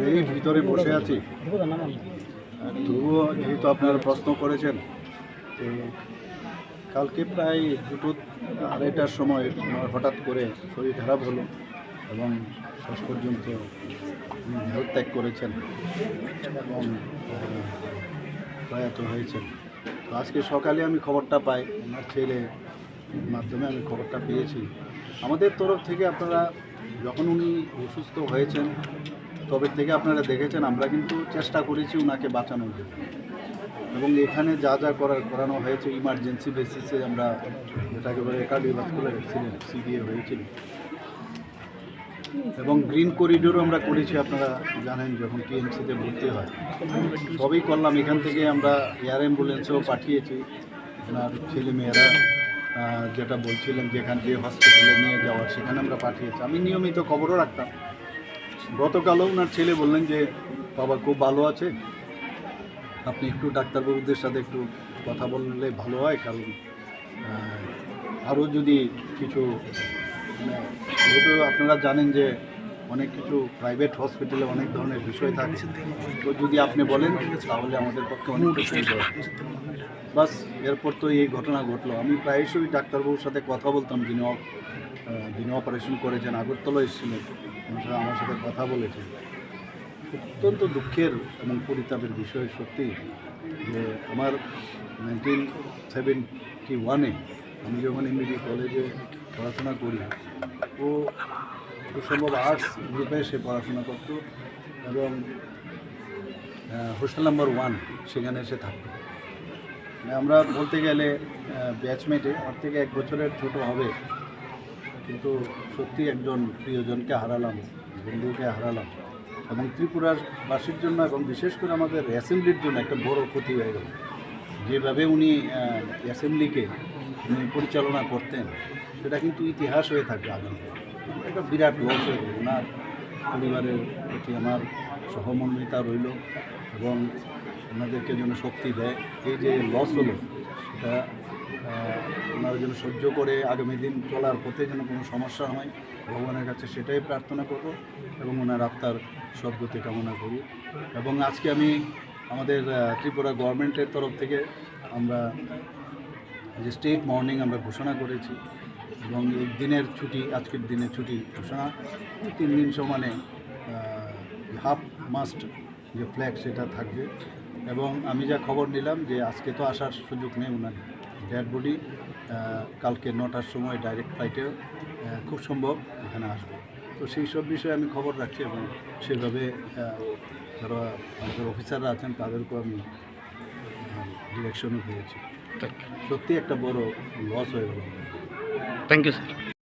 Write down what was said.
এই ভিতরে বসে আছি। তবুও যেহেতু আপনারা প্রশ্ন করেছেন, তো কালকে প্রায় 2-2:30টার সময় আমার হঠাৎ করে শরীর খারাপ হলো এবং শেষ পর্যন্ত উনি দেহত্যাগ করেছেন এবং প্রয়াত হয়েছেন। তো আজকে সকালে আমি খবরটা পাই, আমার ছেলের মাধ্যমে আমি খবরটা পেয়েছি। আমাদের তরফ থেকে আপনারা যখন উনি অসুস্থ হয়েছেন তবে থেকে আপনারা দেখেছেন আমরা কিন্তু চেষ্টা করেছি ওনাকে বাঁচানোর জন্য, এবং এখানে যা যা করানো হয়েছে ইমার্জেন্সি বেসিসে আমরা যেটাকে বলে কার্ডিওভাস্কুলার অ্যাক্সিডেন্ট সিভিএ হয়েছিল, এবং গ্রিন করিডোরও আমরা করেছি। আপনারা জানেন যখন টিএমসিতে ভর্তি হয় সবই করলাম। এখান থেকে আমরা এয়ার অ্যাম্বুলেন্সেও পাঠিয়েছি। ওনার ছেলেমেয়েরা যেটা বলছিলেন যেখান যে হসপিটালে নিয়ে যাওয়ার সেখানে আমরা পাঠিয়েছি। আমি নিয়মিত খবরও রাখতাম। গতকালও ওনার ছেলে বললেন যে বাবা খুব ভালো আছে, আপনি একটু ডাক্তারবাবুদের সাথে একটু কথা বললে ভালো হয়, কারণ আরও যদি কিছু যেহেতু আপনারা জানেন যে অনেক কিছু প্রাইভেট হসপিটালে অনেক ধরনের বিষয় থাকে, তো যদি আপনি বলেন তাহলে আমাদের পক্ষে অনেকটা সুবিধা হবে। বাস এরপর তো এই ঘটনা ঘটলো। আমি প্রায়শই ডাক্তারবাবুর সাথে কথা বলতাম, যিনি অপারেশন করেছেন, আগরতলা এসেছিলেন, আমার সাথে কথা বলেছেন। অত্যন্ত দুঃখের এবং পরিতাপের বিষয় সত্যি যে আমার 1971-এ আমি যখন এমবিডি কলেজে পড়াশোনা করি, ও খুব সম্ভব আর্টস গ্রুপে সে পড়াশোনা করতো এবং হোস্টেল নাম্বার 1 সেখানে এসে থাকতো। আমরা বলতে গেলে ব্যাচমেটে আমার থেকে 1 বছরের ছোট হবে, কিন্তু সত্যি একজন প্রিয়জনকে হারালাম, বন্ধুকে হারালাম, এবং ত্রিপুরাবাসীর জন্য এবং বিশেষ করে আমাদের অ্যাসেম্বলির জন্য একটা বড় ক্ষতি হয়ে গেল। যেভাবে উনি অ্যাসেম্বলিকে পরিচালনা করতেন সেটা কিন্তু ইতিহাস হয়ে থাকবে আগামী। একটা বিরাট লস হয়ে গেল। ওনার পরিবারের প্রতি আমার সহমর্মিতা রইল এবং ওনাদেরকে যেন শক্তি দেয়। এই যে লস হলো সেটা ওনারা যেন সহ্য করে আগামী দিন চলার পথে যেন কোনো সমস্যা হয়, ভগবানের কাছে সেটাই প্রার্থনা করব এবং ওনার আত্মার সদ্গতি কামনা করি। এবং আজকে আমি আমাদের ত্রিপুরা গভর্নমেন্টের তরফ থেকে আমরা যে স্টেট মর্নিং আমরা ঘোষণা করেছি এবং এই দিনের ছুটি, আজকের দিনের ছুটি ঘোষণা 3 দিন সমানে হাফ মাস্ট যে ফ্ল্যাগ সেটা থাকবে। এবং আমি যা খবর নিলাম যে আজকে তো আসার সুযোগ নেই, ওনার ডেড বডি কালকে 9টার সময় ডাইরেক্ট ফ্লাইটে খুব সম্ভব এখানে আসবে। তো সেই সব বিষয়ে আমি খবর রাখছি এবং সেভাবে যারা আমাদের অফিসাররা আছেন তাদেরকেও আমি ডিরেকশনও পেয়েছি। সত্যি একটা বড় লস হয়ে গেল। Thank you sir.